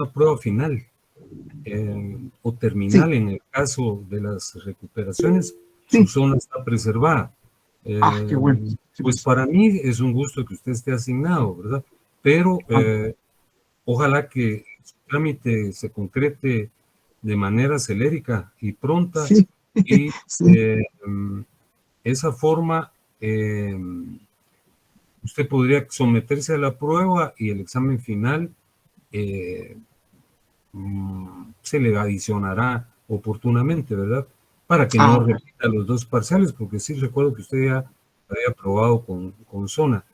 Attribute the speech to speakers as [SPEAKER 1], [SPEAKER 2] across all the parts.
[SPEAKER 1] prueba final o terminal.
[SPEAKER 2] Sí.
[SPEAKER 1] En el caso de las recuperaciones, su
[SPEAKER 2] Sí.
[SPEAKER 1] zona está preservada.
[SPEAKER 2] Qué bueno. Sí,
[SPEAKER 1] Pues
[SPEAKER 2] pues.
[SPEAKER 1] para mí es un gusto que usted esté asignado, ¿verdad? Pero ojalá que su trámite se concrete de manera celérica y pronta,
[SPEAKER 2] Sí.
[SPEAKER 1] y
[SPEAKER 2] Sí.
[SPEAKER 1] esa forma usted podría someterse a la prueba y el examen final se le adicionará oportunamente, ¿verdad? Para que no
[SPEAKER 2] Bueno.
[SPEAKER 1] repita los dos parciales, porque sí recuerdo que usted ya había probado con zona.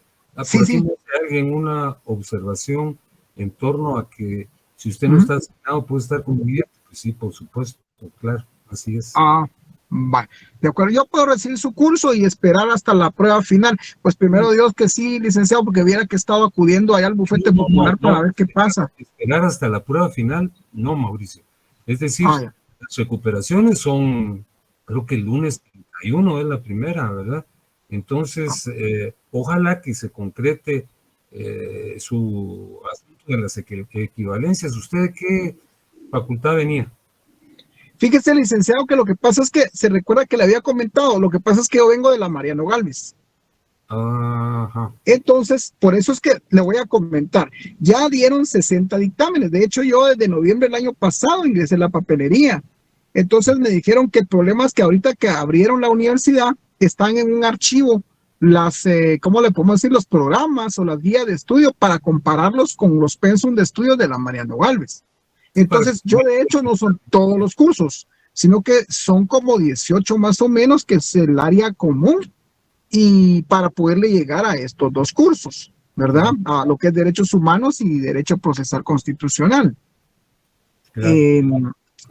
[SPEAKER 2] Sí,
[SPEAKER 1] Por aquí
[SPEAKER 2] sí.
[SPEAKER 1] me hace alguien una observación en torno a que si usted no
[SPEAKER 2] Ujú.
[SPEAKER 1] está asignado puede estar con billete. Pues sí, por supuesto, claro, así es.
[SPEAKER 2] Vale. De acuerdo, yo puedo recibir su curso y esperar hasta la prueba final. Pues primero Dios que sí, licenciado, porque viera que he estado acudiendo allá al bufete popular para
[SPEAKER 1] No,
[SPEAKER 2] ver qué pasa.
[SPEAKER 1] esperar hasta la prueba final, no, Mauricio. Es decir,
[SPEAKER 2] Ya.
[SPEAKER 1] las recuperaciones son, creo que el lunes 31 es la primera, ¿verdad? Entonces, ojalá que se concrete su asunto de las equivalencias. ¿Usted de qué facultad venía?
[SPEAKER 2] Fíjese, licenciado, que lo que pasa es que se recuerda que le había comentado, lo que pasa es que yo vengo de la Mariano Galvez.
[SPEAKER 1] Ajá.
[SPEAKER 2] Entonces, por eso es que le voy a comentar. Ya dieron 60 dictámenes. De hecho, yo desde noviembre del año pasado ingresé a la papelería. Entonces me dijeron que el problema es que ahorita que abrieron la universidad, están en un archivo ¿cómo le podemos decir? Los programas o las guías de estudio para compararlos con los pensum de estudio de la Mariano Galvez.
[SPEAKER 1] Sí, para que...
[SPEAKER 2] Entonces, yo de hecho no son todos los cursos, sino que son como 18 más o menos, que es el área común y para poderle llegar a estos dos cursos, ¿verdad? A lo que es derechos humanos y derecho procesal constitucional.
[SPEAKER 1] Claro.
[SPEAKER 2] Eh,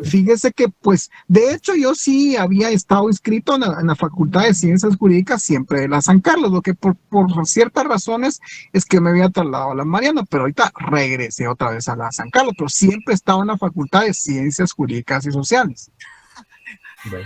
[SPEAKER 2] Fíjese que, pues, de hecho yo sí había estado inscrito en la Facultad de Ciencias Jurídicas siempre de la San Carlos, lo que por ciertas razones es que me había trasladado a la Mariana, pero ahorita regresé otra vez a la San Carlos, pero siempre he estado en la Facultad de Ciencias Jurídicas y Sociales.
[SPEAKER 1] Bueno,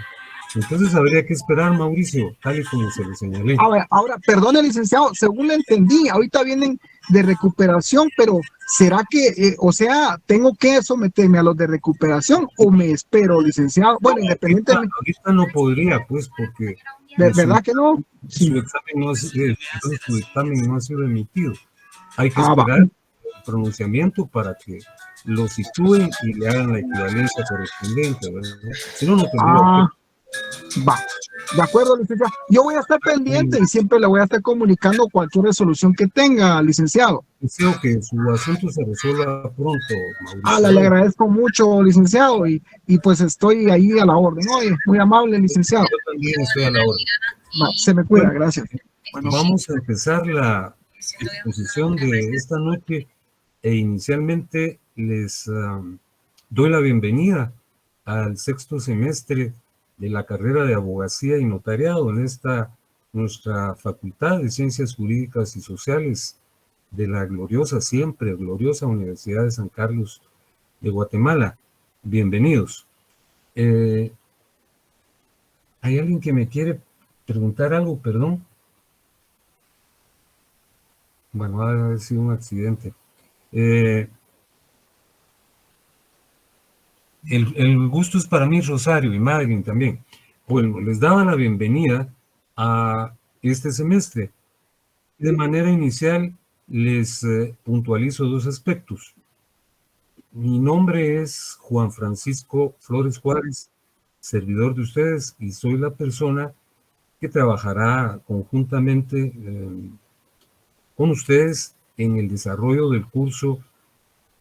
[SPEAKER 1] entonces habría que esperar, Mauricio, tal y como se lo señalé.
[SPEAKER 2] Ahora, perdone, licenciado, según le entendí, ahorita vienen de recuperación, pero ¿será que, o sea, tengo que someterme a los de recuperación o me espero, licenciado? Bueno, independientemente,
[SPEAKER 1] Ahorita no podría, pues, porque su,
[SPEAKER 2] ¿verdad que no? Sí.
[SPEAKER 1] su examen no ha sido, su dictamen no ha sido emitido. Hay que
[SPEAKER 2] Va.
[SPEAKER 1] esperar el pronunciamiento para que lo sitúen y le hagan la equivalencia correspondiente, ¿verdad? Si no, no tendría
[SPEAKER 2] Ah,
[SPEAKER 1] objeto.
[SPEAKER 2] va. De acuerdo, licenciado. Yo voy a estar pendiente y siempre le voy a estar comunicando cualquier resolución que tenga, licenciado.
[SPEAKER 1] Deseo que su asunto se resuelva pronto, Mauricio.
[SPEAKER 2] Le agradezco mucho, licenciado, y pues estoy ahí a la orden. Oye, muy amable, licenciado.
[SPEAKER 1] Yo también estoy a la orden.
[SPEAKER 2] Se me cuida,
[SPEAKER 1] Bueno,
[SPEAKER 2] gracias. Bueno.
[SPEAKER 1] vamos a empezar la exposición de esta noche e inicialmente les doy la bienvenida al sexto semestre de la carrera de abogacía y notariado en esta nuestra Facultad de Ciencias Jurídicas y Sociales de la gloriosa, siempre gloriosa Universidad de San Carlos de Guatemala. Bienvenidos. ¿Hay alguien que me quiere preguntar algo? Perdón. Bueno, ha de haber sido un accidente. El gusto es para mí, Rosario y Madeline también. Bueno, les daba la bienvenida a este semestre. De manera inicial, les puntualizo dos aspectos. Mi nombre es Juan Francisco Flores Juárez, servidor de ustedes, y soy la persona que trabajará conjuntamente con ustedes en el desarrollo del curso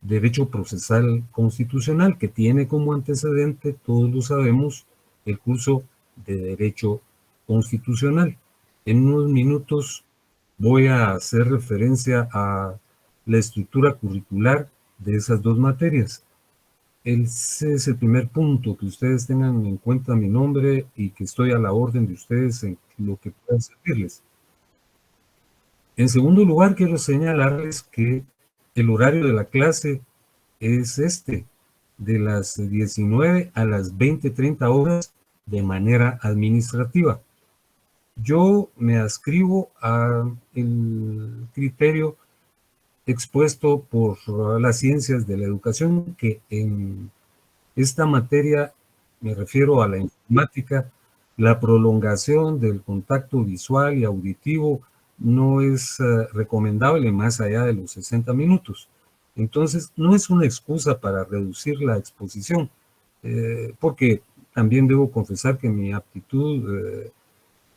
[SPEAKER 1] Derecho Procesal Constitucional, que tiene como antecedente, todos lo sabemos, el curso de Derecho Constitucional. En unos minutos voy a hacer referencia a la estructura curricular de esas dos materias. Ese es el primer punto, que ustedes tengan en cuenta mi nombre y que estoy a la orden de ustedes en lo que puedan servirles. En segundo lugar, quiero señalarles que el horario de la clase es de las 19 a las 20:30 horas de manera administrativa. Yo me adscribo al criterio expuesto por las ciencias de la educación, que en esta materia, me refiero a la informática, la prolongación del contacto visual y auditivo no es recomendable más allá de los 60 minutos. Entonces, no es una excusa para reducir la exposición, porque también debo confesar que mi aptitud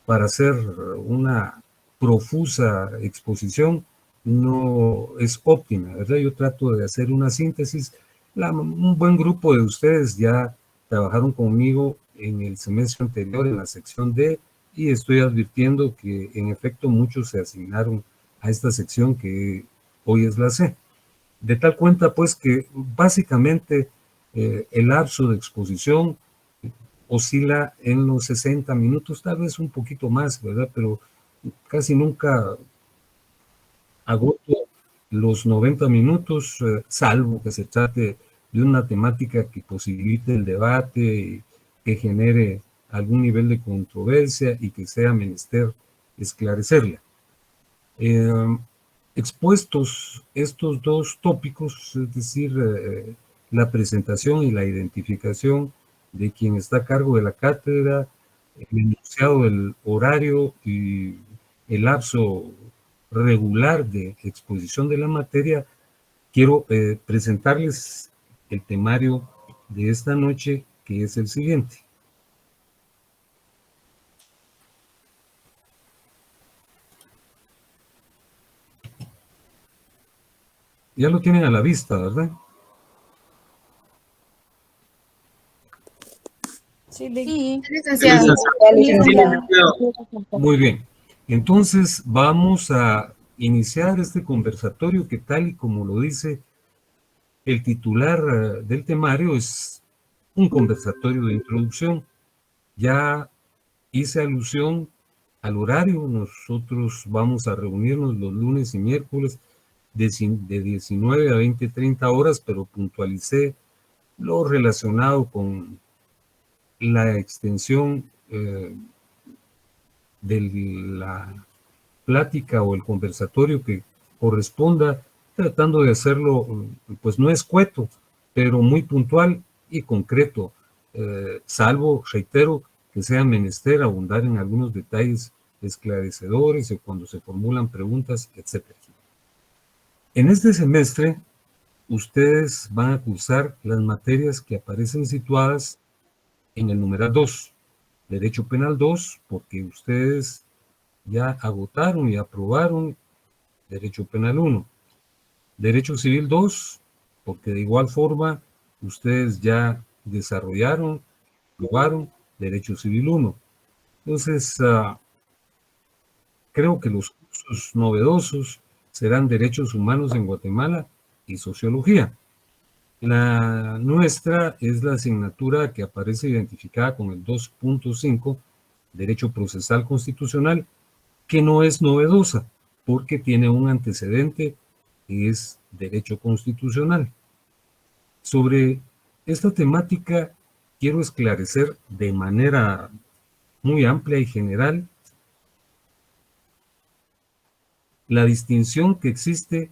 [SPEAKER 1] para hacer una profusa exposición no es óptima, ¿verdad? Yo trato de hacer una síntesis. Un buen grupo de ustedes ya trabajaron conmigo en el semestre anterior en la sección D, y estoy advirtiendo que en efecto muchos se asignaron a esta sección que hoy es la C. De tal cuenta pues que básicamente el lapso de exposición oscila en los 60 minutos, tal vez un poquito más, ¿verdad? Pero casi nunca agoto los 90 minutos, salvo que se trate de una temática que posibilite el debate, que genere algún nivel de controversia y que sea menester esclarecerla. Expuestos estos dos tópicos, es decir, la presentación y la identificación de quien está a cargo de la cátedra, el enunciado del horario y el lapso regular de exposición de la materia, quiero presentarles el temario de esta noche, que es el siguiente. Ya lo tienen a la vista, ¿verdad?
[SPEAKER 3] Sí,
[SPEAKER 4] licenciado.
[SPEAKER 1] Muy bien. Entonces vamos a iniciar este conversatorio que, tal y como lo dice el titular del temario, es un conversatorio de introducción. Ya hice alusión al horario. Nosotros vamos a reunirnos los lunes y miércoles de 19 a 20:30 horas, pero puntualicé lo relacionado con la extensión de la plática o el conversatorio que corresponda, tratando de hacerlo, pues no escueto, pero muy puntual y concreto, salvo, reitero, que sea menester abundar en algunos detalles esclarecedores o cuando se formulan preguntas, etc. En este semestre, ustedes van a cursar las materias que aparecen situadas en el numeral 2, Derecho Penal 2, porque ustedes ya agotaron y aprobaron Derecho Penal 1. Derecho Civil 2, porque de igual forma ustedes ya desarrollaron, aprobaron Derecho Civil 1. Entonces, creo que los cursos novedosos serán Derechos Humanos en Guatemala y Sociología. La nuestra es la asignatura que aparece identificada con el 2.5, Derecho Procesal Constitucional, que no es novedosa, porque tiene un antecedente que es Derecho Constitucional. Sobre esta temática quiero esclarecer de manera muy amplia y general la distinción que existe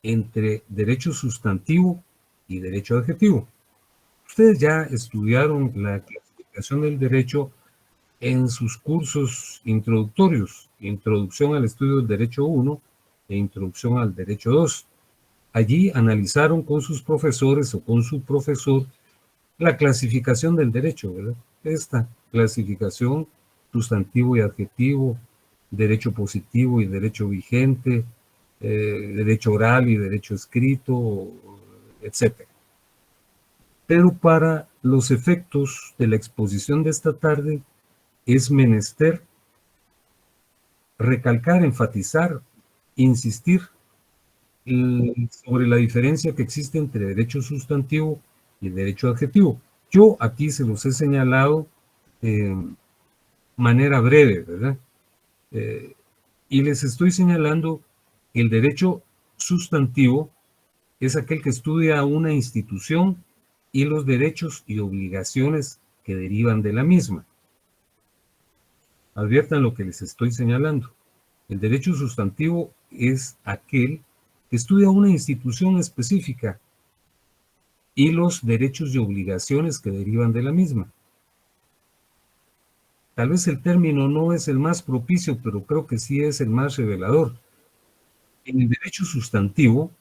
[SPEAKER 1] entre derecho sustantivo y derecho adjetivo. Ustedes ya estudiaron la clasificación del derecho en sus cursos introductorios, Introducción al Estudio del Derecho 1 e Introducción al Derecho 2. Allí analizaron con sus profesores o con su profesor la clasificación del derecho, ¿verdad? Esta clasificación, sustantivo y adjetivo, derecho positivo y derecho vigente, derecho oral y derecho escrito, etc. Pero para los efectos de la exposición de esta tarde es menester recalcar, enfatizar, insistir sobre la diferencia que existe entre derecho sustantivo y derecho adjetivo. Yo aquí se los he señalado de manera breve, ¿verdad? Y les estoy señalando que el derecho sustantivo es aquel que estudia a una institución y los derechos y obligaciones que derivan de la misma. Adviertan lo que les estoy señalando. El derecho sustantivo es aquel estudia una institución específica y los derechos y obligaciones que derivan de la misma. Tal vez el término no es el más propicio, pero creo que sí es el más revelador. En el derecho sustantivo,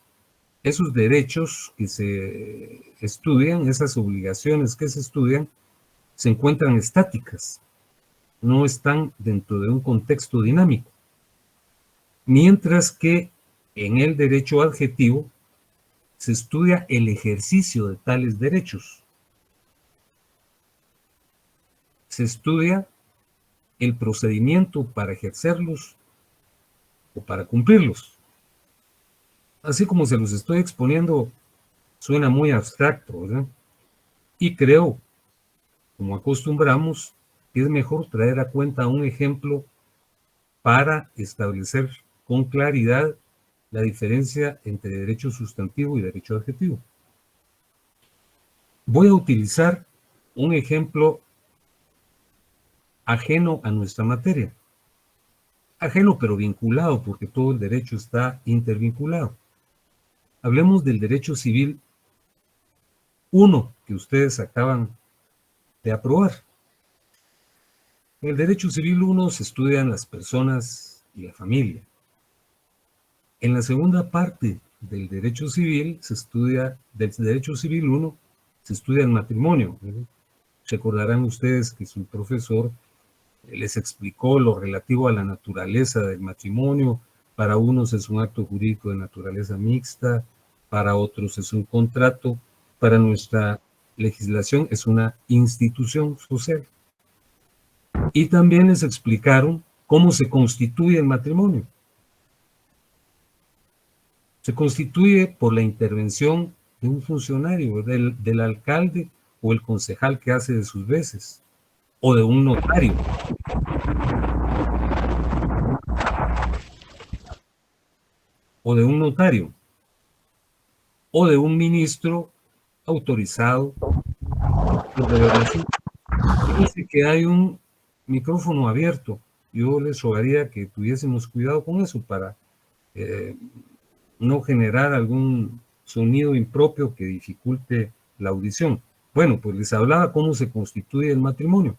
[SPEAKER 1] esos derechos que se estudian, esas obligaciones que se estudian, se encuentran estáticas, no están dentro de un contexto dinámico. Mientras que en el derecho adjetivo se estudia el ejercicio de tales derechos. Se estudia el procedimiento para ejercerlos o para cumplirlos. Así como se los estoy exponiendo, suena muy abstracto, ¿verdad? Y creo, como acostumbramos, que es mejor traer a cuenta un ejemplo para establecer con claridad la diferencia entre derecho sustantivo y derecho adjetivo. Voy a utilizar un ejemplo ajeno a nuestra materia. Ajeno pero vinculado, porque todo el derecho está intervinculado. Hablemos del derecho civil 1 que ustedes acaban de aprobar. En el derecho civil 1 se estudian las personas y la familia. En la segunda parte del derecho civil se estudia, del derecho civil 1, se estudia el matrimonio. Recordarán ustedes que su profesor les explicó lo relativo a la naturaleza del matrimonio. Para unos es un acto jurídico de naturaleza mixta, para otros es un contrato, para nuestra legislación es una institución social. Y también les explicaron cómo se constituye el matrimonio. Se constituye por la intervención de un funcionario, del alcalde o el concejal que hace de sus veces, o de un notario. O de un notario, o de un ministro autorizado por gobernación. Fíjense que hay un micrófono abierto. Yo les rogaría que tuviésemos cuidado con eso para no generar algún sonido impropio que dificulte la audición. Bueno, pues les hablaba cómo se constituye el matrimonio,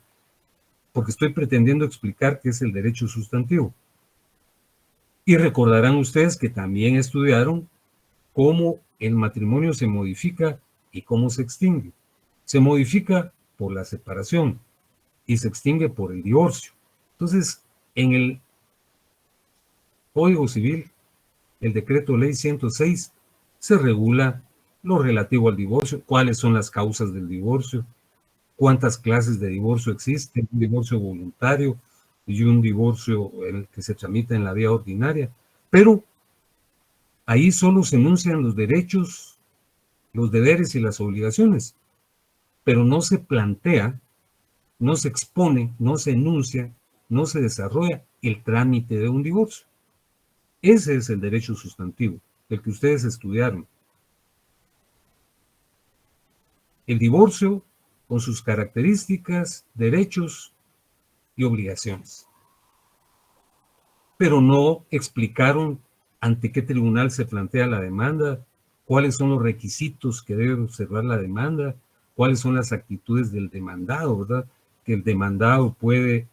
[SPEAKER 1] porque estoy pretendiendo explicar qué es el derecho sustantivo. Y recordarán ustedes que también estudiaron cómo el matrimonio se modifica y cómo se extingue. Se modifica por la separación y se extingue por el divorcio. Entonces, en el Código Civil, el decreto ley 106, se regula lo relativo al divorcio, cuáles son las causas del divorcio, cuántas clases de divorcio existen, un divorcio voluntario y un divorcio en el que se tramita en la vía ordinaria. Pero ahí solo se enuncian los derechos, los deberes y las obligaciones, pero no se plantea, no se expone, no se enuncia, no se desarrolla el trámite de un divorcio. Ese es el derecho sustantivo, el que ustedes estudiaron. El divorcio con sus características, derechos y obligaciones. Pero no explicaron ante qué tribunal se plantea la demanda, cuáles son los requisitos que debe observar la demanda, cuáles son las actitudes del demandado, ¿verdad? Que el demandado puede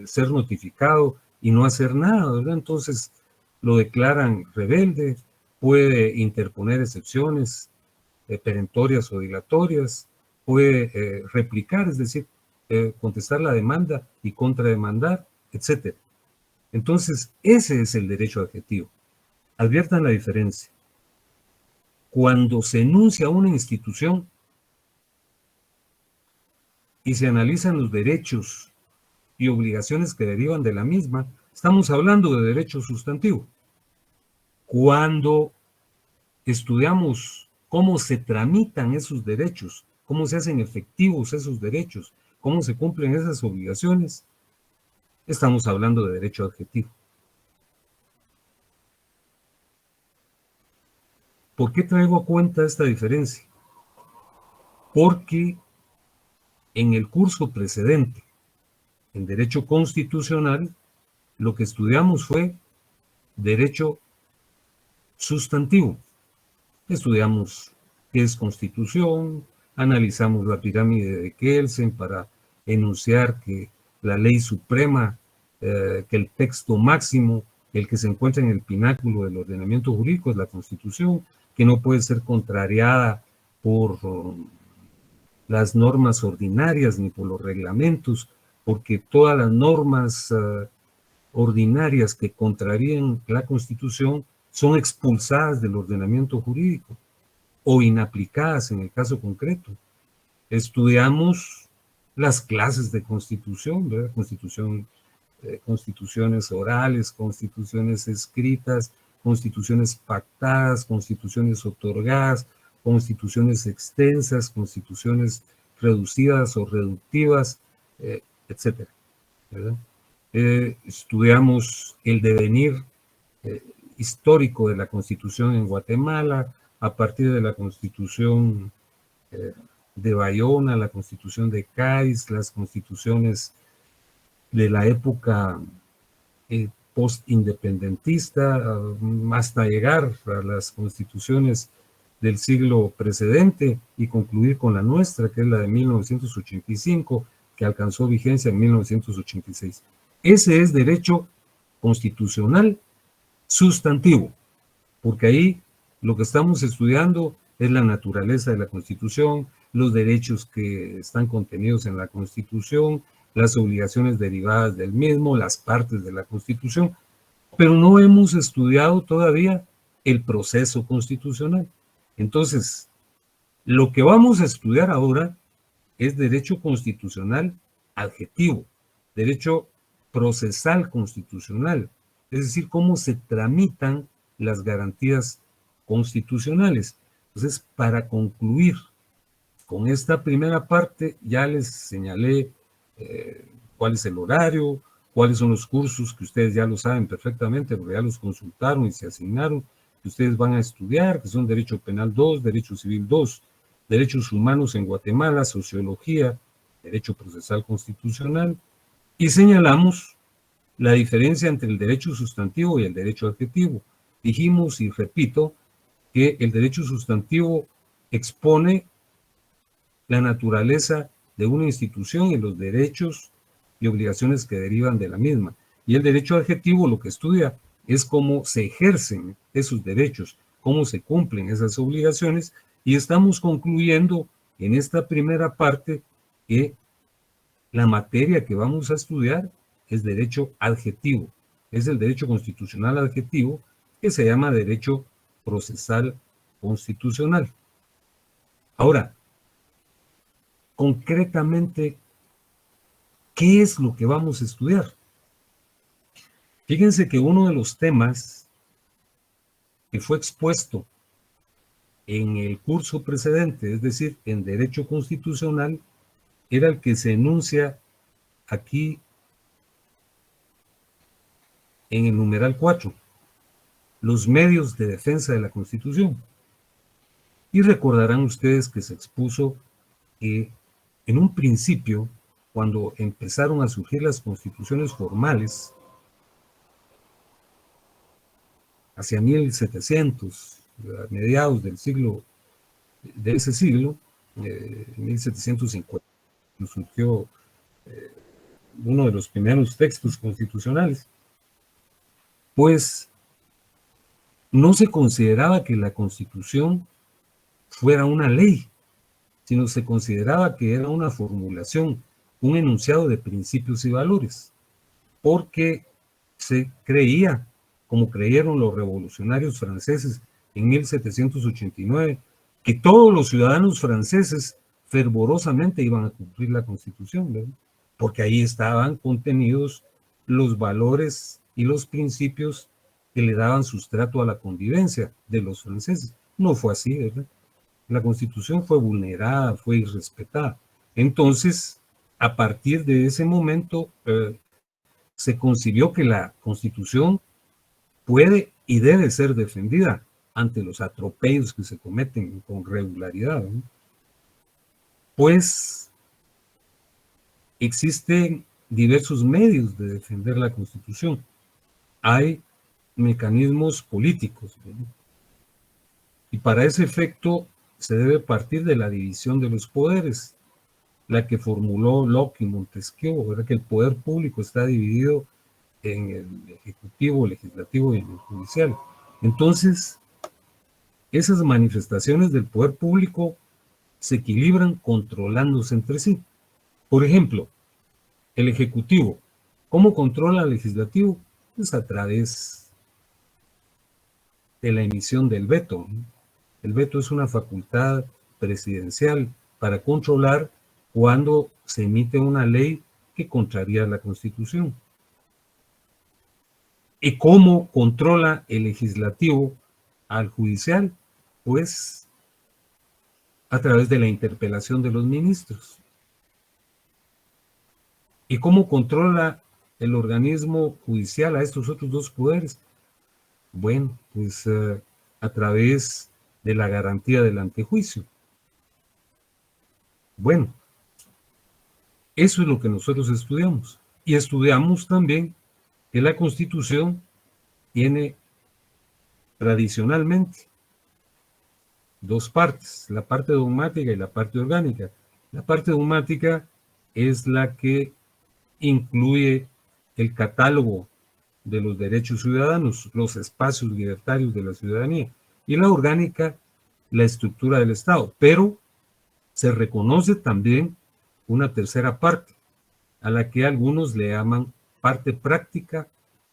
[SPEAKER 1] ser notificado y no hacer nada, ¿verdad? Entonces lo declaran rebelde, puede interponer excepciones perentorias o dilatorias, puede replicar, es decir, contestar la demanda y contrademandar, etc. Entonces, ese es el derecho adjetivo. Adviertan la diferencia. Cuando se enuncia una institución y se analizan los derechos y obligaciones que derivan de la misma, estamos hablando de derecho sustantivo. Cuando estudiamos cómo se tramitan esos derechos, cómo se hacen efectivos esos derechos, cómo se cumplen esas obligaciones, estamos hablando de derecho adjetivo. ¿Por qué traigo a cuenta esta diferencia? Porque en el curso precedente, en Derecho Constitucional, lo que estudiamos fue derecho sustantivo. Estudiamos qué es constitución, analizamos la pirámide de Kelsen para enunciar que la ley suprema, que el texto máximo, el que se encuentra en el pináculo del ordenamiento jurídico es la constitución, que no puede ser contrariada por las normas ordinarias ni por los reglamentos, porque todas las normas ordinarias que contrarían la Constitución son expulsadas del ordenamiento jurídico o inaplicadas en el caso concreto. Estudiamos las clases de Constitución, ¿verdad? Constituciones orales, constituciones escritas, constituciones pactadas, constituciones otorgadas, constituciones extensas, constituciones reducidas o reductivas, etcétera, ¿verdad? Estudiamos el devenir histórico de la Constitución en Guatemala, a partir de la Constitución de Bayona, la Constitución de Cádiz, las constituciones de la época post-independentista, hasta llegar a las constituciones del siglo precedente y concluir con la nuestra, que es la de 1985, que alcanzó vigencia en 1986. Ese es derecho constitucional sustantivo, porque ahí lo que estamos estudiando es la naturaleza de la Constitución, los derechos que están contenidos en la Constitución, las obligaciones derivadas del mismo, las partes de la Constitución, pero no hemos estudiado todavía el proceso constitucional. Entonces, lo que vamos a estudiar ahora es derecho constitucional adjetivo, derecho procesal constitucional, es decir, cómo se tramitan las garantías constitucionales. Entonces, para concluir con esta primera parte, ya les señalé cuál es el horario, cuáles son los cursos que ustedes ya lo saben perfectamente, porque ya los consultaron y se asignaron, que ustedes van a estudiar, que son Derecho Penal 2, Derecho Civil 2, Derechos Humanos en Guatemala, Sociología, Derecho Procesal Constitucional, y señalamos la diferencia entre el derecho sustantivo y el derecho adjetivo. Dijimos, y repito, que el derecho sustantivo expone la naturaleza de una institución y los derechos y obligaciones que derivan de la misma. Y el derecho adjetivo lo que estudia es cómo se ejercen esos derechos, cómo se cumplen esas obligaciones, y estamos concluyendo en esta primera parte que la materia que vamos a estudiar es derecho adjetivo, es el derecho constitucional adjetivo, que se llama derecho procesal constitucional. Ahora, concretamente, ¿qué es lo que vamos a estudiar? Fíjense que uno de los temas que fue expuesto en el curso precedente, es decir, en Derecho Constitucional, era el que se enuncia aquí en el numeral 4, los medios de defensa de la Constitución. Y recordarán ustedes que se expuso que en un principio, cuando empezaron a surgir las constituciones formales, hacia 1700, a mediados del siglo, de ese siglo, 1750, surgió uno de los primeros textos constitucionales, pues no se consideraba que la Constitución fuera una ley, sino se consideraba que era una formulación, un enunciado de principios y valores, porque se creía, como creyeron los revolucionarios franceses en 1789, que todos los ciudadanos franceses fervorosamente iban a cumplir la Constitución, ¿verdad? Porque ahí estaban contenidos los valores y los principios que le daban sustrato a la convivencia de los franceses. No fue así, ¿verdad? La Constitución fue vulnerada, fue irrespetada. Entonces, a partir de ese momento, se concibió que la Constitución puede y debe ser defendida ante los atropellos que se cometen con regularidad, ¿no? Pues existen diversos medios de defender la Constitución. Hay mecanismos políticos, ¿no? Y para ese efecto se debe partir de la división de los poderes, la que formuló Locke y Montesquieu, ¿verdad? Que el poder público está dividido en el ejecutivo, el legislativo y en el judicial. Entonces, esas manifestaciones del poder público se equilibran controlándose entre sí. Por ejemplo, el ejecutivo, ¿cómo controla al legislativo? Pues a través de la emisión del veto. El veto es una facultad presidencial para controlar cuando se emite una ley que contraría la Constitución. ¿Y cómo controla el legislativo al judicial? Pues a través de la interpelación de los ministros. ¿Y cómo controla el organismo judicial a estos otros dos poderes? Bueno, pues a través de la garantía del antejuicio. Bueno, eso es lo que nosotros estudiamos. Y estudiamos también que la Constitución tiene tradicionalmente dos partes, la parte dogmática y la parte orgánica. La parte dogmática es la que incluye el catálogo de los derechos ciudadanos, los espacios libertarios de la ciudadanía, y la orgánica, la estructura del Estado. Pero se reconoce también una tercera parte, a la que algunos le llaman parte práctica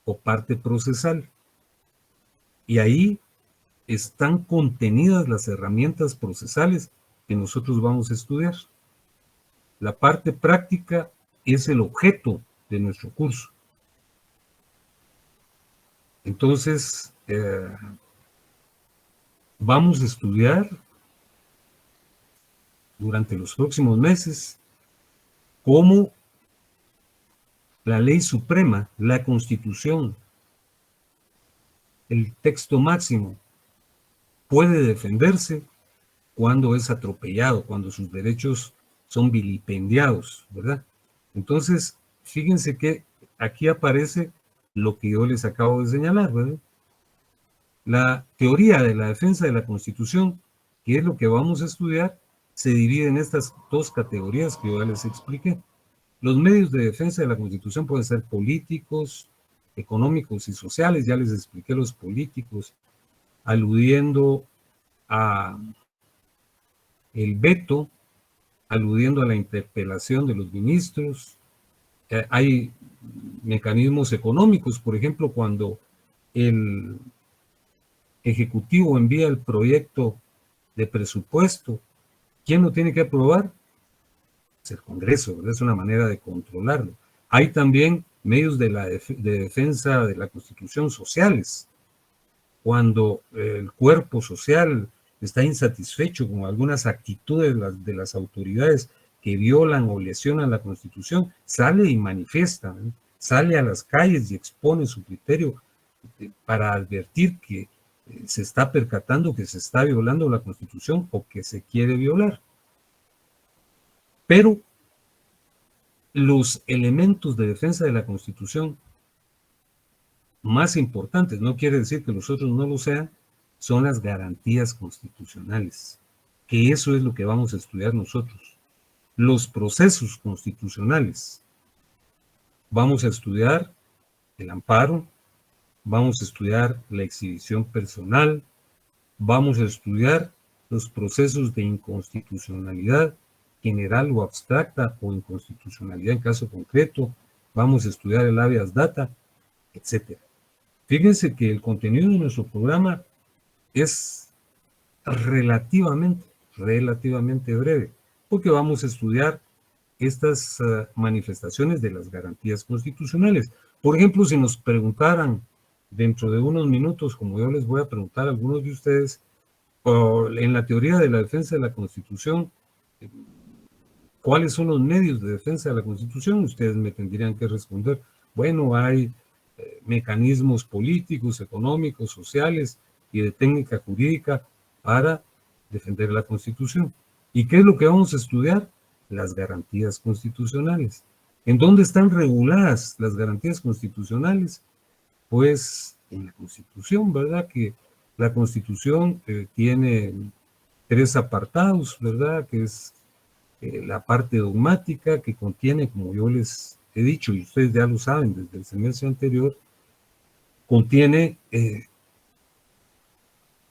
[SPEAKER 1] o parte procesal. Y ahí están contenidas las herramientas procesales que nosotros vamos a estudiar. La parte práctica es el objeto de nuestro curso. Entonces, vamos a estudiar durante los próximos meses cómo la ley suprema, la Constitución, el texto máximo, puede defenderse cuando es atropellado, cuando sus derechos son vilipendiados, ¿verdad? Entonces, fíjense que aquí aparece lo que yo les acabo de señalar, ¿verdad? La teoría de la defensa de la Constitución, que es lo que vamos a estudiar, se divide en estas dos categorías que yo ya les expliqué. Los medios de defensa de la Constitución pueden ser políticos, económicos y sociales. Ya les expliqué los políticos, aludiendo a el veto, aludiendo a la interpelación de los ministros. Hay mecanismos económicos, por ejemplo, cuando el Ejecutivo envía el proyecto de presupuesto, ¿quién lo tiene que aprobar? Es el Congreso, ¿verdad? Es una manera de controlarlo. Hay también medios de defensa de la Constitución sociales. Cuando el cuerpo social está insatisfecho con algunas actitudes de las autoridades que violan o lesionan la Constitución, sale y manifiesta, ¿no? Sale a las calles y expone su criterio para advertir que se está percatando que se está violando la Constitución o que se quiere violar. Pero los elementos de defensa de la Constitución más importantes, no quiere decir que los otros no lo sean, son las garantías constitucionales, que eso es lo que vamos a estudiar nosotros. Los procesos constitucionales. Vamos a estudiar el amparo, vamos a estudiar la exhibición personal, vamos a estudiar los procesos de inconstitucionalidad general o abstracta o inconstitucionalidad en caso concreto, vamos a estudiar el habeas data, etc. Fíjense que el contenido de nuestro programa es relativamente breve, porque vamos a estudiar estas manifestaciones de las garantías constitucionales. Por ejemplo, si nos preguntaran dentro de unos minutos, como yo les voy a preguntar a algunos de ustedes, en la teoría de la defensa de la Constitución, ¿cuáles son los medios de defensa de la Constitución? Ustedes me tendrían que responder, bueno, hay mecanismos políticos, económicos, sociales y de técnica jurídica para defender la Constitución. ¿Y qué es lo que vamos a estudiar? Las garantías constitucionales. ¿En dónde están reguladas las garantías constitucionales? Pues en la Constitución, ¿verdad? Que La Constitución tiene 3 apartados, ¿verdad? Que es la parte dogmática, que contiene, como yo les he dicho, y ustedes ya lo saben desde el semestre anterior, contiene el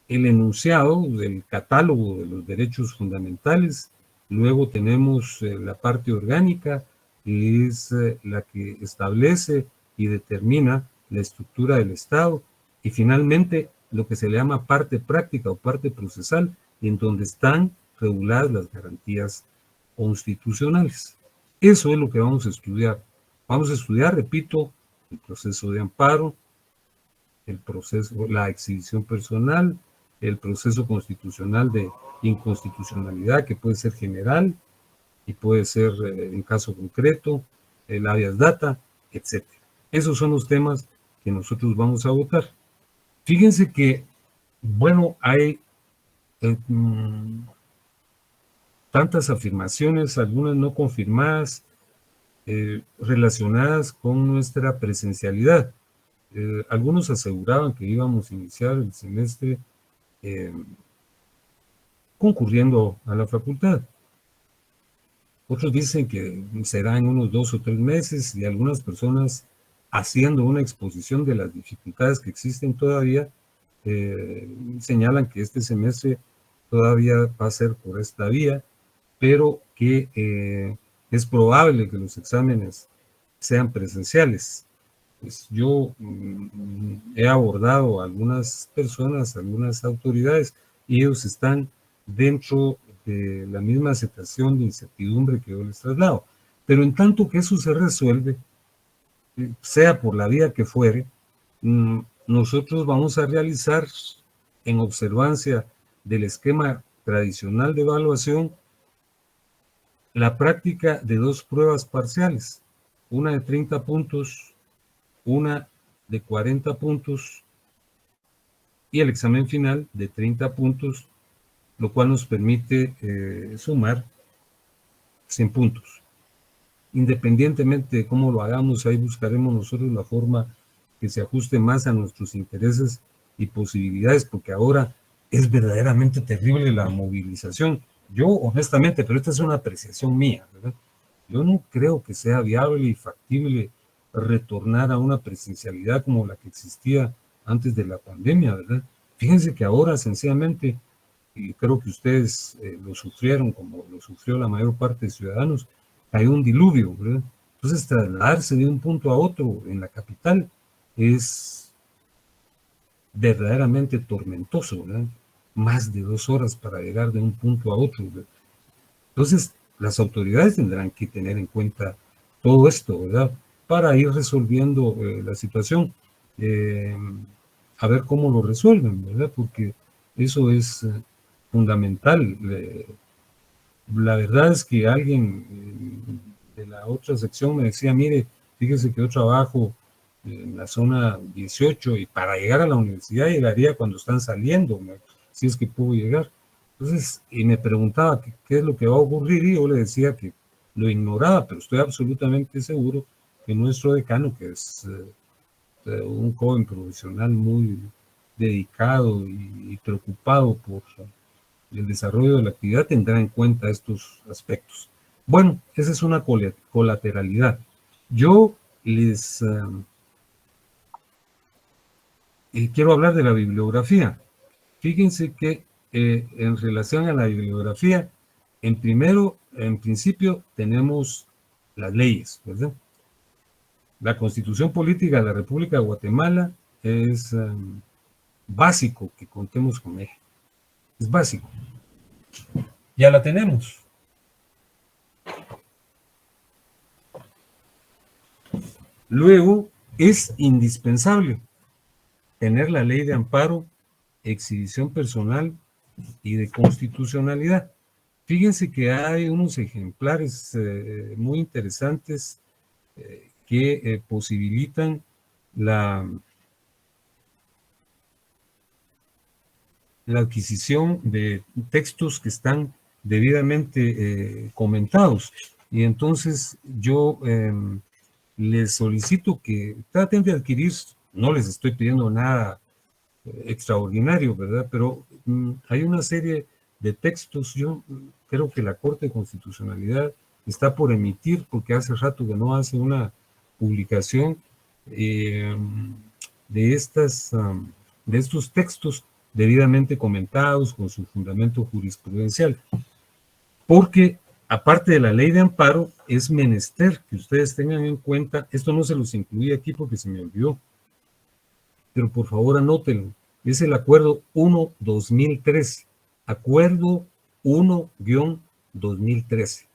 [SPEAKER 1] enunciado del catálogo de los derechos fundamentales. Luego tenemos la parte orgánica, que es la que establece y determina la estructura del Estado. Y finalmente, lo que se le llama parte práctica o parte procesal, en donde están reguladas las garantías constitucionales. Eso es lo que vamos a estudiar. Vamos a estudiar, repito, el proceso de amparo, el proceso, la exhibición personal, el proceso constitucional de inconstitucionalidad, que puede ser general y puede ser en caso concreto, el habeas data, etc. Esos son los temas que nosotros vamos a votar. Fíjense que, bueno, hay tantas afirmaciones, algunas no confirmadas, relacionadas con nuestra presencialidad. Algunos aseguraban que íbamos a iniciar el semestre concurriendo a la facultad. Otros dicen que será en unos 2 o 3 meses y algunas personas haciendo una exposición de las dificultades que existen todavía, señalan que este semestre todavía va a ser por esta vía, pero que es probable que los exámenes sean presenciales. Pues yo he abordado a algunas personas, a algunas autoridades, y ellos están dentro de la misma aceptación de incertidumbre que yo les traslado. Pero en tanto que eso se resuelve, sea por la vía que fuere, nosotros vamos a realizar, en observancia del esquema tradicional de evaluación, la práctica de 2 pruebas parciales, una de 30 puntos, una de 40 puntos y el examen final de 30 puntos, lo cual nos permite sumar 100 puntos. Independientemente de cómo lo hagamos, ahí buscaremos nosotros la forma que se ajuste más a nuestros intereses y posibilidades, porque ahora es verdaderamente terrible la movilización. Yo, honestamente, pero esta es una apreciación mía, ¿verdad? Yo no creo que sea viable y factible retornar a una presencialidad como la que existía antes de la pandemia, ¿verdad? Fíjense que ahora, sencillamente, y creo que ustedes lo sufrieron como lo sufrió la mayor parte de ciudadanos, hay un diluvio, ¿verdad? Entonces, trasladarse de un punto a otro en la capital es verdaderamente tormentoso, ¿verdad? Más de 2 horas para llegar de un punto a otro, ¿verdad? Entonces, las autoridades tendrán que tener en cuenta todo esto, ¿verdad? Para ir resolviendo la situación, a ver cómo lo resuelven, ¿verdad? Porque eso es fundamental. La verdad es que alguien de la otra sección me decía, mire, fíjese que yo trabajo en la zona 18 y para llegar a la universidad llegaría cuando están saliendo, si es que puedo llegar. Entonces, y me preguntaba qué es lo que va a ocurrir y yo le decía que lo ignoraba, pero estoy absolutamente seguro que nuestro decano, que es un joven profesional muy dedicado y preocupado por el desarrollo de la actividad, tendrá en cuenta estos aspectos. Bueno, esa es una colateralidad. Yo les quiero hablar de la bibliografía. Fíjense que en relación a la bibliografía, en principio tenemos las leyes, ¿verdad? La Constitución Política de la República de Guatemala es básico que contemos con ella. Es básico. Ya la tenemos. Luego, es indispensable tener la ley de amparo, exhibición personal y de constitucionalidad. Fíjense que hay unos ejemplares muy interesantes que posibilitan la adquisición de textos que están debidamente comentados. Y entonces yo les solicito que traten de adquirir, no les estoy pidiendo nada extraordinario, ¿verdad? Pero hay una serie de textos. Yo creo que la Corte de Constitucionalidad está por emitir, porque hace rato que no hace una publicación de estos textos debidamente comentados con su fundamento jurisprudencial. Porque aparte de la ley de amparo, es menester que ustedes tengan en cuenta, esto no se los incluí aquí porque se me olvidó, pero por favor anótenlo, es el Acuerdo 1-2013, Acuerdo 1-2013.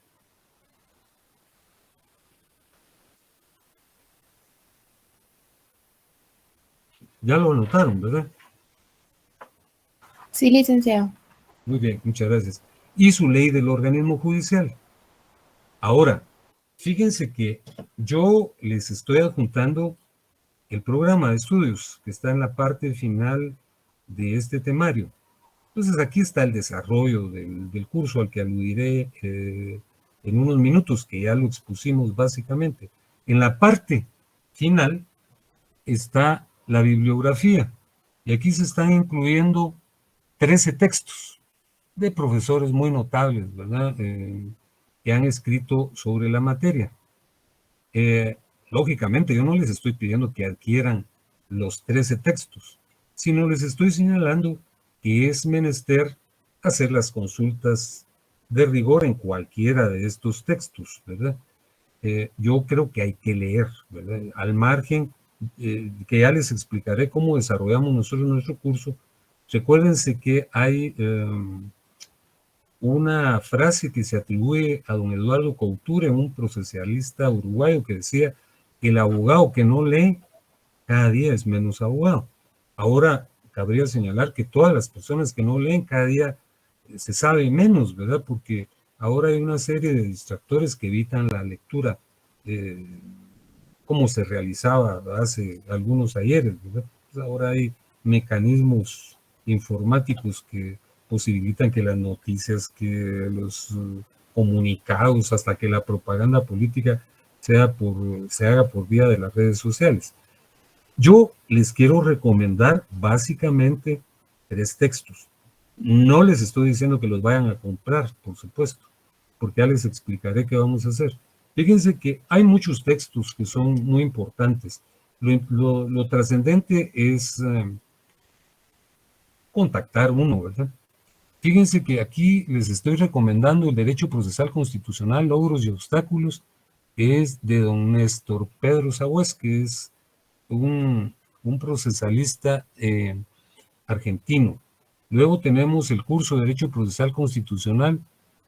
[SPEAKER 1] Ya lo anotaron, ¿verdad?
[SPEAKER 3] Sí, licenciado.
[SPEAKER 1] Muy bien, muchas gracias. Y su ley del organismo judicial. Ahora, fíjense que yo les estoy adjuntando el programa de estudios que está en la parte final de este temario. Entonces aquí está el desarrollo del curso al que aludiré en unos minutos, que ya lo expusimos básicamente. En la parte final está la bibliografía y aquí se están incluyendo 13 textos de profesores muy notables, ¿verdad? Que han escrito sobre la materia. Lógicamente, yo no les estoy pidiendo que adquieran los 13 textos, sino les estoy señalando que es menester hacer las consultas de rigor en cualquiera de estos textos, ¿verdad? Yo creo que hay que leer, ¿verdad? Al margen, que ya les explicaré cómo desarrollamos nosotros nuestro curso. Recuérdense que hay una frase que se atribuye a don Eduardo Couture, un procesalista uruguayo, que decía: el abogado que no lee cada día es menos abogado. Ahora, cabría señalar que todas las personas que no leen cada día se sabe menos, ¿verdad? Porque ahora hay una serie de distractores que evitan la lectura, como se realizaba hace algunos ayeres, ¿verdad? Pues ahora hay mecanismos informáticos que posibilitan que las noticias, que los comunicados, hasta que la propaganda política se haga por vía de las redes sociales. Yo les quiero recomendar básicamente 3 textos. No les estoy diciendo que los vayan a comprar, por supuesto, porque ya les explicaré qué vamos a hacer. Fíjense que hay muchos textos que son muy importantes. Lo trascendente es contactar uno, ¿verdad? Fíjense que aquí les estoy recomendando el Derecho Procesal Constitucional, Logros y Obstáculos, es de don Néstor Pedro Sagüez, que es un procesalista argentino. Luego tenemos el curso de Derecho Procesal Constitucional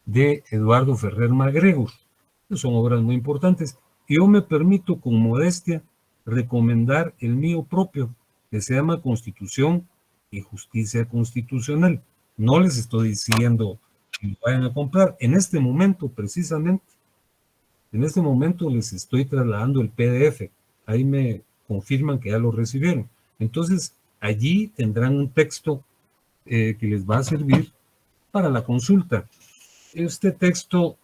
[SPEAKER 1] de Eduardo Ferrer Magregor. Son obras muy importantes. Y yo me permito con modestia recomendar el mío propio, que se llama Constitución y Justicia Constitucional. No les estoy diciendo que lo vayan a comprar. En este momento, precisamente, en este momento les estoy trasladando el PDF. Ahí me confirman que ya lo recibieron. Entonces, allí tendrán un texto que les va a servir para la consulta. Este texto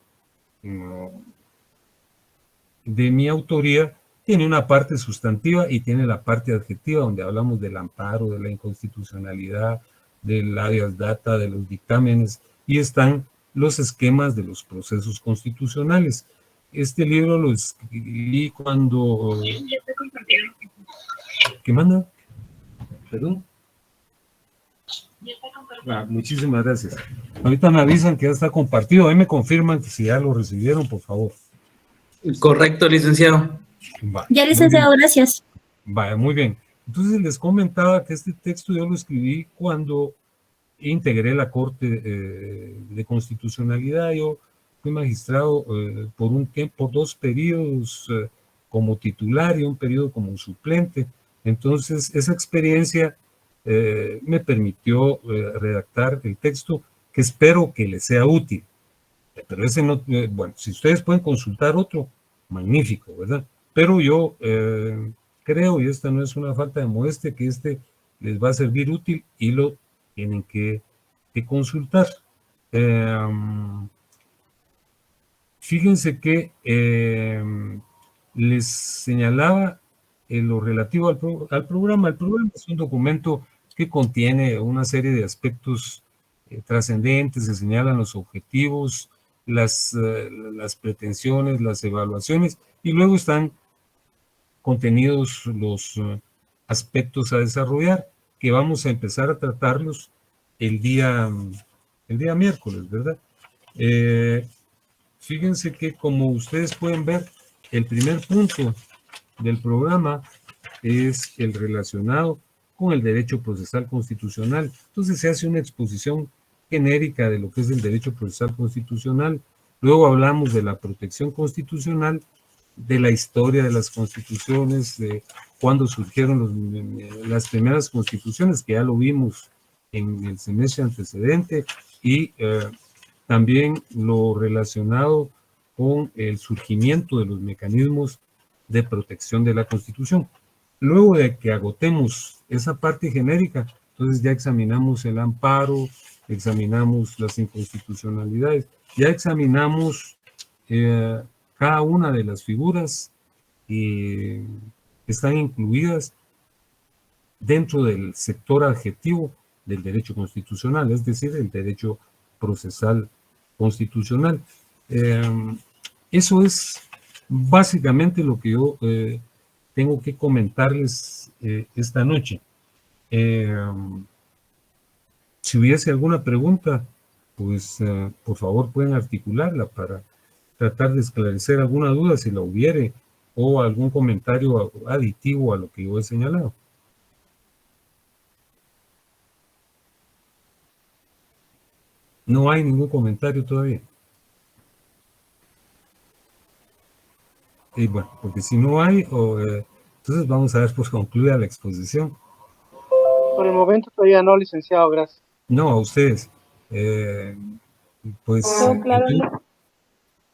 [SPEAKER 1] de mi autoría tiene una parte sustantiva y tiene la parte adjetiva, donde hablamos del amparo, de la inconstitucionalidad, del habeas data, de los dictámenes, y están los esquemas de los procesos constitucionales. Este libro lo escribí cuando... ¿Qué manda? ¿Perdón? Muchísimas gracias. Ahorita me avisan que ya está compartido. Ahí me confirman que si ya lo recibieron, por favor.
[SPEAKER 4] Correcto, licenciado.
[SPEAKER 1] Va,
[SPEAKER 3] Ya, licenciado, gracias.
[SPEAKER 1] Vaya, muy bien. Entonces les comentaba que este texto yo lo escribí cuando integré la Corte de Constitucionalidad. Yo fui magistrado por un tiempo, por 2 periodos como titular y un periodo como suplente. Entonces, esa experiencia me permitió redactar el texto que espero que les sea útil. Pero ese no, bueno, si ustedes pueden consultar otro, magnífico, ¿verdad? Pero yo creo, y esta no es una falta de modestia, que este les va a servir útil y lo tienen que consultar. Fíjense que les señalaba en lo relativo al programa. El programa es un documento que contiene una serie de aspectos trascendentes, se señalan los objetivos, las pretensiones, las evaluaciones, y luego están contenidos los aspectos a desarrollar, que vamos a empezar a tratarlos el día miércoles, ¿verdad? Fíjense que, como ustedes pueden ver, el primer punto del programa es el relacionado con el derecho procesal constitucional. Entonces se hace una exposición genérica de lo que es el derecho procesal constitucional. Luego hablamos de la protección constitucional, de la historia de las constituciones, de cuándo surgieron las primeras constituciones, que ya lo vimos en el semestre antecedente, y también lo relacionado con el surgimiento de los mecanismos de protección de la Constitución. Luego de que agotemos esa parte genérica, entonces ya examinamos el amparo, examinamos las inconstitucionalidades, ya examinamos cada una de las figuras que están incluidas dentro del sector adjetivo del derecho constitucional, es decir, el derecho procesal constitucional. Eso es básicamente lo que yo tengo que comentarles esta noche. Si hubiese alguna pregunta, pues por favor pueden articularla para tratar de esclarecer alguna duda si la hubiere, o algún comentario aditivo a lo que yo he señalado. No hay ningún comentario todavía. Y bueno, porque si no hay, entonces vamos a ver por concluida la exposición.
[SPEAKER 5] Por el momento todavía no, licenciado, gracias.
[SPEAKER 1] No, a ustedes. Pues,
[SPEAKER 3] claro.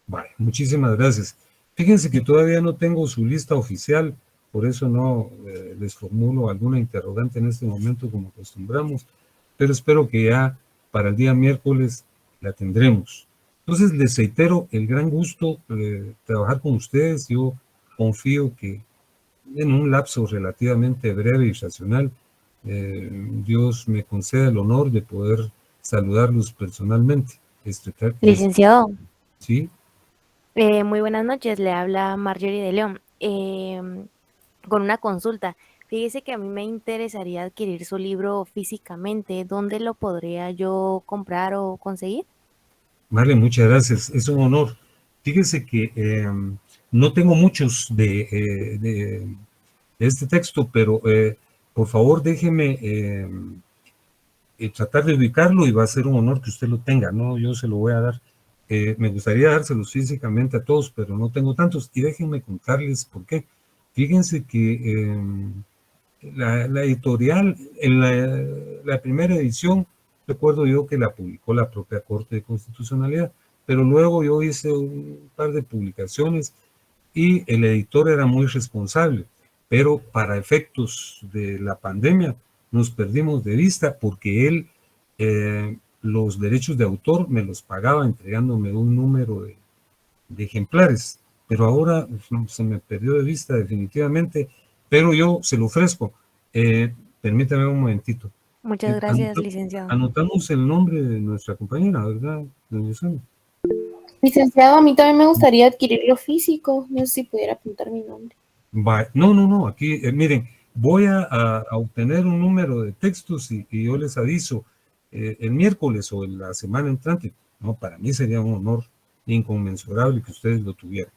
[SPEAKER 1] vale, muchísimas gracias. Fíjense que todavía no tengo su lista oficial, por eso no les formulo alguna interrogante en este momento como acostumbramos, pero espero que ya para el día miércoles la tendremos. Entonces les reitero el gran gusto de trabajar con ustedes. Yo confío que en un lapso relativamente breve y racional, Dios me conceda el honor de poder saludarlos personalmente.
[SPEAKER 6] Licenciado.
[SPEAKER 1] Sí.
[SPEAKER 6] Muy buenas noches, le habla Marjorie de León. Con una consulta. Fíjese que a mí me interesaría adquirir su libro físicamente. ¿Dónde lo podría yo comprar o conseguir?
[SPEAKER 1] Vale, muchas gracias. Es un honor. Fíjese que no tengo muchos de este texto, pero por favor déjeme tratar de ubicarlo, y va a ser un honor que usted lo tenga, ¿no? Yo se lo voy a dar. Me gustaría dárselos físicamente a todos, pero no tengo tantos. Y déjenme contarles por qué. Fíjense que la editorial, en la primera edición, recuerdo yo que la publicó la propia Corte de Constitucionalidad, pero luego yo hice un par de publicaciones y el editor era muy responsable, pero para efectos de la pandemia nos perdimos de vista, porque él los derechos de autor me los pagaba entregándome un número de ejemplares, pero ahora se me perdió de vista definitivamente, pero yo se lo ofrezco. Permítame un momentito.
[SPEAKER 6] Muchas gracias, licenciado.
[SPEAKER 1] Anotamos el nombre de nuestra compañera, ¿verdad, doña Susana?
[SPEAKER 3] Licenciado, a mí también me gustaría adquirirlo físico. No sé si pudiera apuntar mi nombre.
[SPEAKER 1] No, aquí, miren, voy a obtener un número de textos y yo les aviso el miércoles o en la semana entrante. No, para mí sería un honor inconmensurable que ustedes lo tuvieran.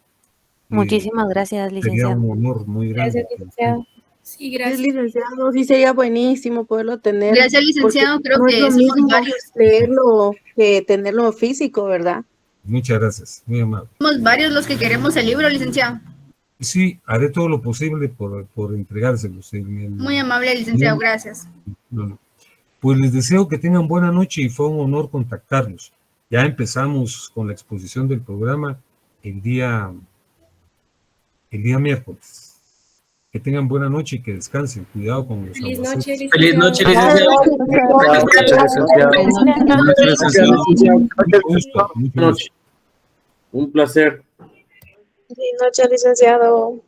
[SPEAKER 6] Muchísimas gracias, licenciado.
[SPEAKER 1] Sería un honor muy grande.
[SPEAKER 3] Gracias, licenciado.
[SPEAKER 7] Sí, gracias.
[SPEAKER 8] Licenciado, sí sería buenísimo poderlo tener.
[SPEAKER 7] Gracias, licenciado. Creo
[SPEAKER 8] no
[SPEAKER 7] que
[SPEAKER 8] es lo
[SPEAKER 7] somos
[SPEAKER 8] mismo
[SPEAKER 7] varios.
[SPEAKER 8] leerlo que tenerlo físico, ¿verdad?
[SPEAKER 1] Muchas gracias, muy amable.
[SPEAKER 7] Somos varios los que queremos el libro, licenciado.
[SPEAKER 1] Sí, haré todo lo posible por entregárselos.
[SPEAKER 7] Muy amable, licenciado. Gracias.
[SPEAKER 1] Pues les deseo que tengan buena noche y fue un honor contactarlos. Ya empezamos con la exposición del programa el día miércoles. Que tengan buena noche y que descansen. Cuidado con los
[SPEAKER 3] Feliz
[SPEAKER 1] aguaceros.
[SPEAKER 3] noche,
[SPEAKER 4] Feliz noche, licenciado.
[SPEAKER 1] Mucho gusto.
[SPEAKER 9] Un placer.
[SPEAKER 8] Buenas noches, licenciado.